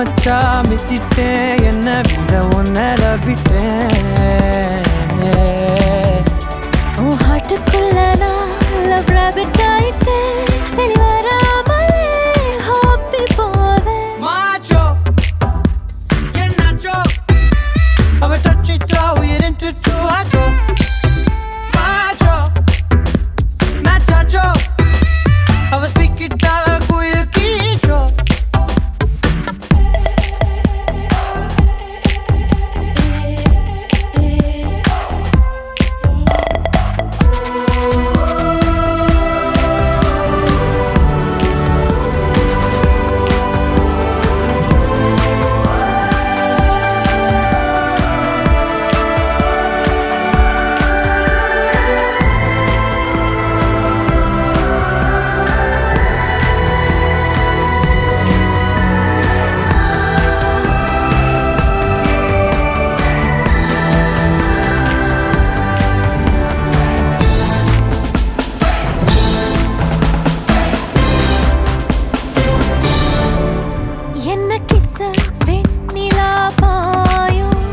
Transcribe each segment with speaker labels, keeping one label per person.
Speaker 1: மச்சா மிசிட்டேன் என்ன விட உன்னை விட்டேன்
Speaker 2: உன் ஹார்ட்டுக்குள்ள நான் லவ் ராபிட் ஆயிட்டேன் வெளிவராமலே ஹாப்பி போவேன்
Speaker 1: மாச்சோ என்னாச்சோ அவ டச்சிட்டா உயிரின்ட்டு ஆச்சோ மாச்சோ மேச்சாச்சோ அவ ஸ்பீக்கிட்டா குயில் கீச்சோ
Speaker 2: என்ன கிஸ்ஸ வெண்ணிலா பாயும்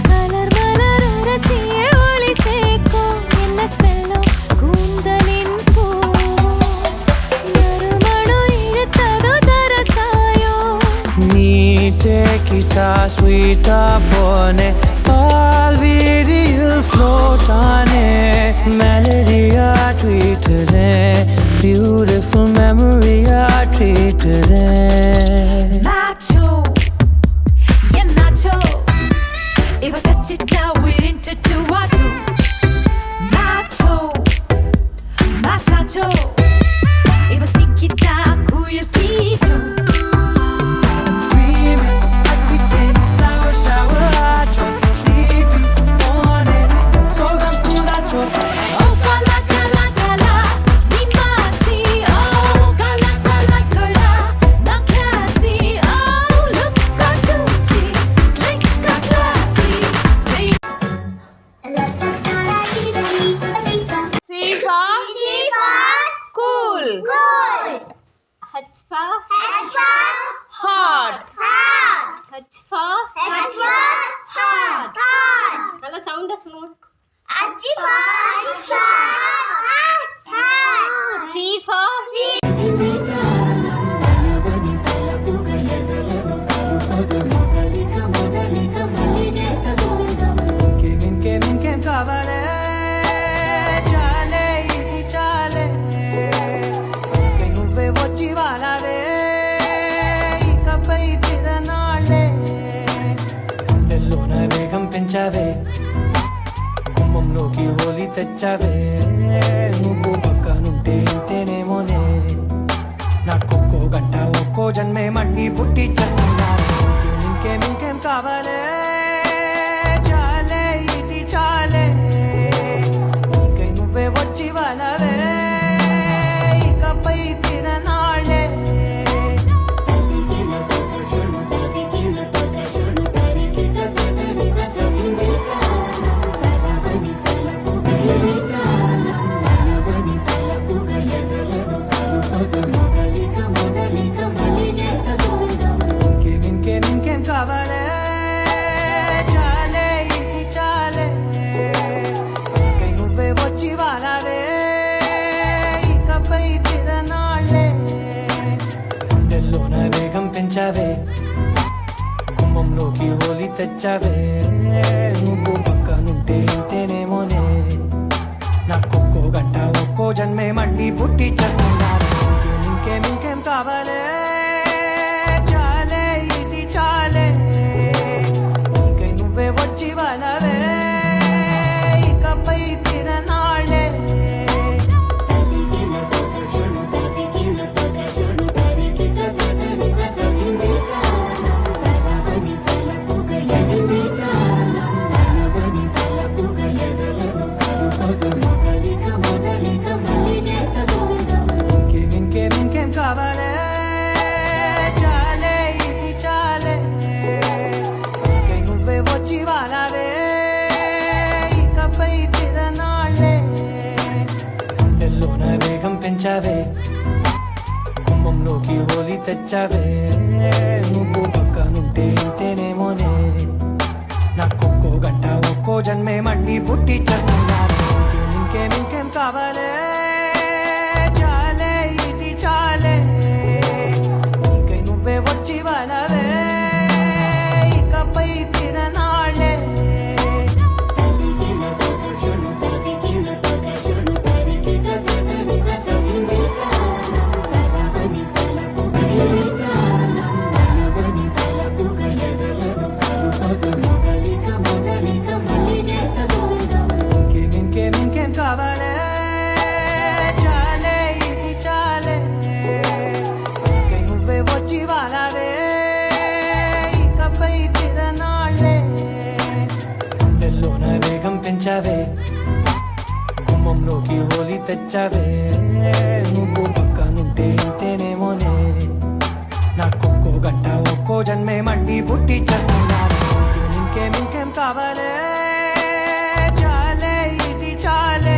Speaker 2: கலர் மலர் ரசிய ஒளி சேர்க்கும் என்ன ஸ்மெல்லோ கூந்தலின் பூவும் நறுமணம் இழுத்ததோ தரசாயோ
Speaker 1: நீ டேக்கிட்டா ஸ்வீட்டா போனே பால் வீதியில் float Aney மெலடியா ட்வீட்டுறேன் beautiful மெமரியா ட்ரீட்டுறேன்
Speaker 2: Macho, yeah nacho. If I touch it down, we're into two macho. Macho, machacho. If I speak it down, who you teach?
Speaker 1: Dreaming like we did flower shower acho deep on it so acho
Speaker 2: Oh, kala kala kala, ni masi. Oh, kala kala kala, na classy. Oh, look how juicy, like a classy.
Speaker 3: C for cool.
Speaker 2: H for
Speaker 3: Hot.
Speaker 2: H for hot. நல்லா சவுண்டா சொல்லுங்க. C for
Speaker 1: ఇంకేం కావాలే చాలే ఇది చాలే ఇంకే నువ్వే వచ్చి వాలాలే ఇకపై తిరనాళ్ళే గుండెల్లోన వేగం పెంచావే కుమ్మంలోకి హోలీ తెచ్చావే నువ్వు పక్కనుంటే ఇంతేనేమోనే నాకొక్కో గంట ఒక్కో జన్మే మళ్ళీ పుట్టి చేస్తున్నారు ఇంకేం కావాలే చాలే ఇది చాలే ఇంకై నువ్వే వచ్చి వాళ్ళవే ఇకపై తిరనాళ్ళే ఇంకేం కావాలే చాలే ఇది చాలే ఇంకై నువ్వే వచ్చి వాళ్ళవే ఇకపై తిరనాళ్ళే గుండెల్లోన వేగం పెంచావే కుమ్మంలోకి హోలీ తెచ్చావే నువ్వు పక్కనుంటే ఇంతేనేమోనే నాకొక్కో గంట ఒక్కో జన్మే మళ్ళీ పుట్టి చేస్తున్నారు ఇంకేం కావాలే చాలే ఇది చాలే ఇంకై నువ్వే వచ్చి వాళ్ళవే ఇకపై తిరనాళ్ళే ఇంకేం కావాలే చాలే ఇది చాలే ఇంకై నువ్వే వచ్చి వాళ్ళవే ఇకపై తిరనాళ్ళే గుండెల్లోన వేగం పెంచావే కుమ్మంలోకి హోలీ తెచ్చావే నువ్వు పక్క పక్కనుంటే ఇంతేనేమోనే నాకొక్కో గంట ఒక్కో జన్మే మళ్ళీ పుట్టి చేస్తున్నారు ఇంకేం కావాలే చాలే ఇది చాలే ఇంకై నువ్వే వచ్చి వలవే ఇకపై తిరనాళ్ళే ఇంకేం కావాలే చాలే ఇది చాలే ఇంకై నువ్వే వచ్చి వాలవే ఇకపై తిరనాళ్ళే గుండెల్లోన వేగం పెంచావే గుమ్మంలోకి హోలీ తెచ్చావే నువ్వు పక్కనుంటే ఇంతేనేమోనే నాకొక్కో గంట ఒక్కో జన్మే మళ్ళీ పుట్టి చేస్తున్నారు ఇంకేం కావాలే చాలే ఇది చాలే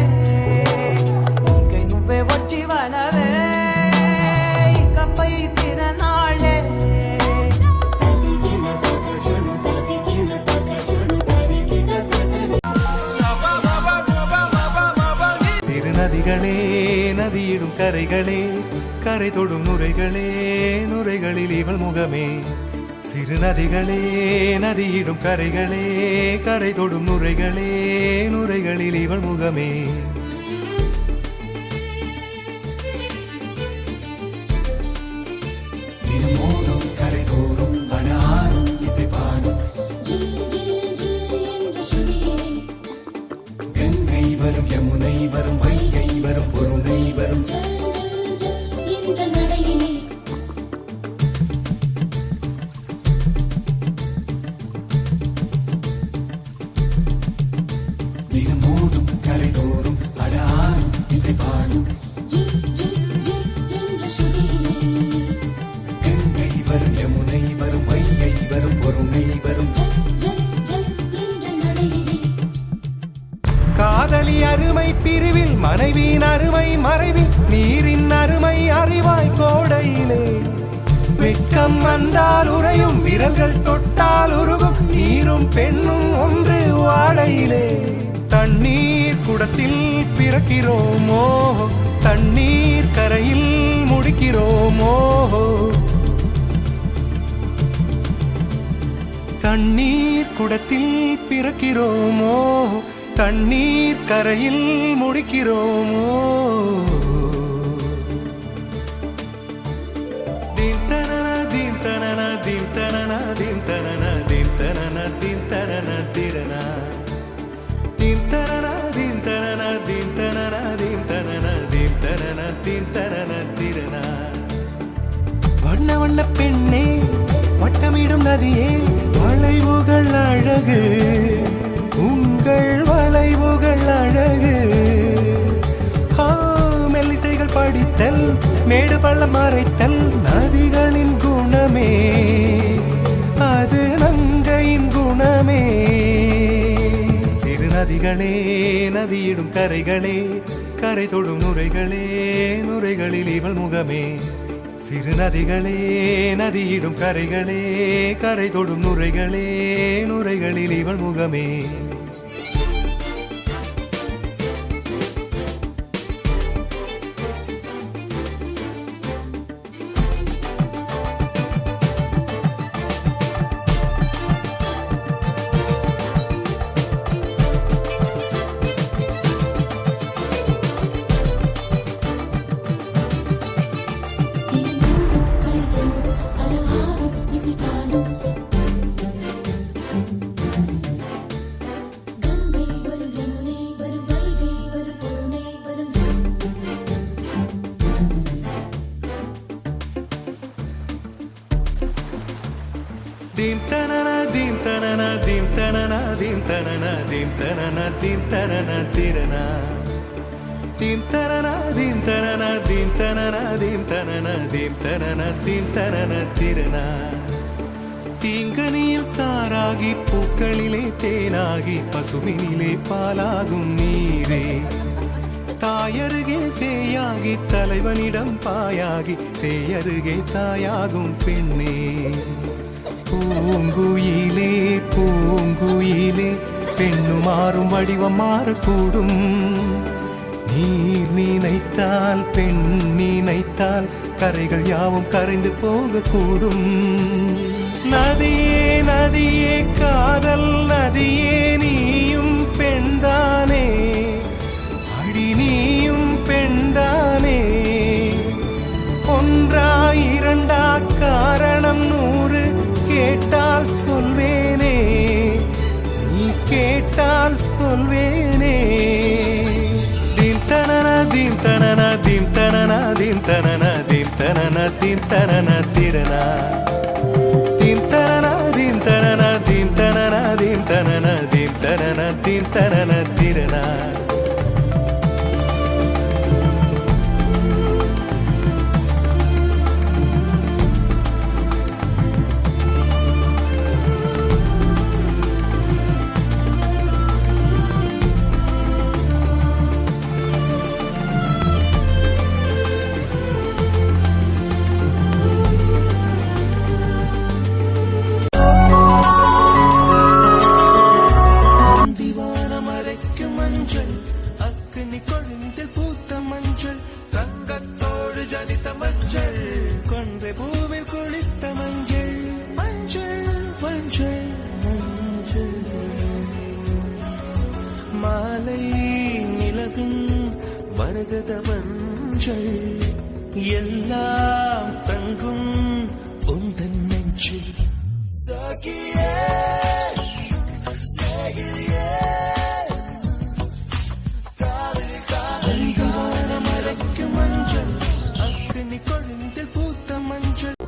Speaker 1: ఇంకై నువ్వే వచ్చి వలవే ఇకపై తిరనాళ్ళే
Speaker 4: சிறு நதிகளே நதியிடும் கரைகளே கரை தொடும் நுரைகளே நுரைகளில் இவள் முகமே சிறு நதிகளே நதியிடும் கரைகளே கரை தொடும் நுரைகளே நுரைகளில் இவள் முகமே தினம் மோதும் கரை தோறும் அடாரும் இசைப்பாடும் கங்கை வரும் யமுனை வரும் வைகை வரும் பொருணை வரும் தினம் மோதும் கரை தோறும் அடாரும் இசைப்பாடும் கங்கை வரும் யமுனை வரும் வைகை வரும் பொருணை வரும் காதலி அருமை பிரிவில் மனைவியின் அருமை மறைவில் நீரின் அருமை அறிவாய் கோடையிலே வெட்கம் வந்தால் உறையும் விரல்கள் தொட்டால் உருகும் நீரும் பெண்ணும் ஒன்று வாடையிலே தண்ணீர் குடத்தில் பிறக்கிறோமோ தண்ணீர் கரையில் முடிக்கிறோமோ தண்ணீர் குடத்தில் பிறக்கிறோமோ தண்ணீர் கரையில் முடிக்கிறோமோ தீம் தனன தீம் தனன தீம் தனன தீம் தனன தீம் தனன தீம் தனன திரனா தீம் தனன தீம் தனன தீம் தனன தீம் தனன தீம் தனன தீம் தனன திரனா வண்ண வண்ண பெண்ணே வட்டமிடும் நதியே வளைவுகள் அழகு உங்கள் வளைவுகள் அழகு மெல்லிசைகள் படித்தல் மேடு பள்ளம் மறைத்தல் நதிகளின் குணமே அது நங்கையின் குணமே சிறு நதிகளே நதியிடும் கரைகளே கரை தொடும் நுரைகளே நுரைகளில் இவள் முகமே சிறு நதிகளே நதியிடும் கரைகளே கரை தொடும் நுரைகளே நுரைகளில் இவள் முகமே Dim tanana dim tanana dim tanana dim tanana dim tanana dim tanana tirana dim tanana dim tanana dim tanana dim tanana dim tanana dim tanana tirana தீங்கனியில் சாராகி பூக்களிலே தேனாகி பசுவினிலே பாலாகும் நீரே தாயருகே சேயாகி தலைவனிடம் பாயாகி சேயருகே தாயாகும் பெண்ணே பூங்குயிலே பூங்குயிலே பெண்ணு மாறும் வடிவம் மாறக்கூடும். நீர் நினைத்தால் பெண் நினைத்தால் கரைகள் யாவும் கரைந்து போகக்கூடும். நதியே நதியே காதல் நதியே நீயும் பெண்தானே, அடி நீயும் பெண்தானே. ஒன்றா இரண்டா காரணம் 100 கேட்டால் சொல்வேனே, நீ கேட்டால் சொல்வேனே. தீம் தனன தீம் தனன தீம் தனன தீம் தனன தீம் தனன தீம் தனன திரனா தீம் தனன தீம் தனன தீம் தனன தீம் தனன தீம் தனன தீம் தனன திரனா. மாலை நிலவின் மரகத மஞ்சள் எல்லாம் தங்கும் உந்தன் நெஞ்சில். சகியே சகியே காதல் மறைக்கும் மஞ்சள் அக்னி கொழுந்தில் பூத்த மஞ்சள்.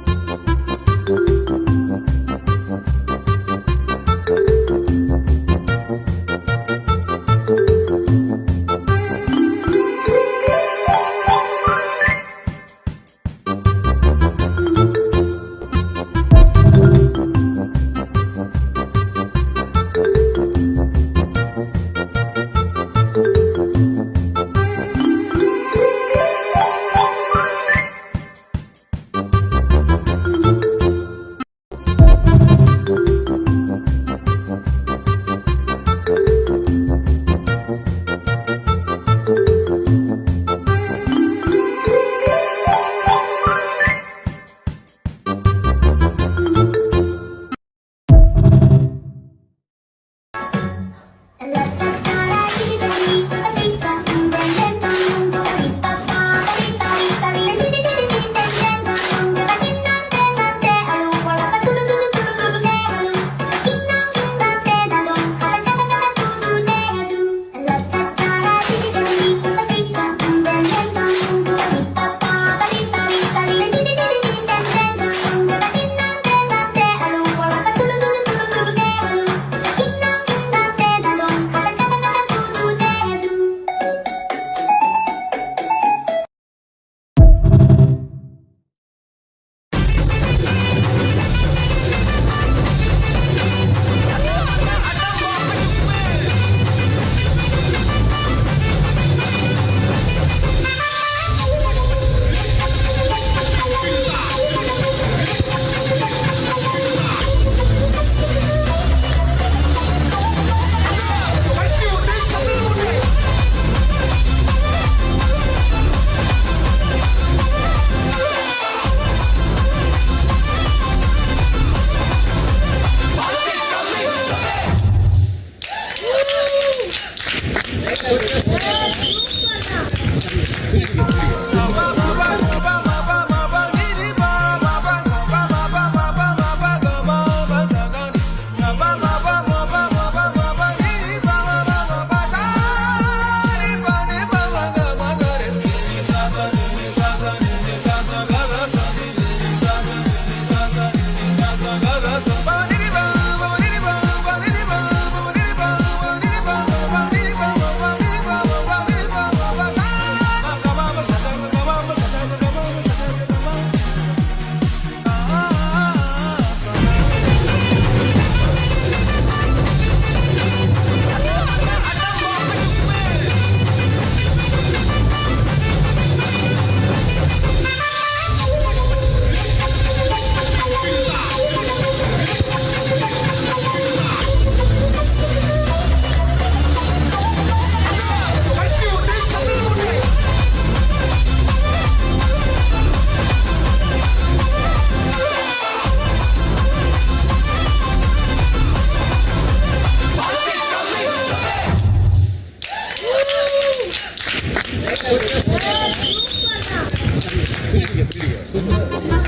Speaker 5: பிடிங்க சூப்பர்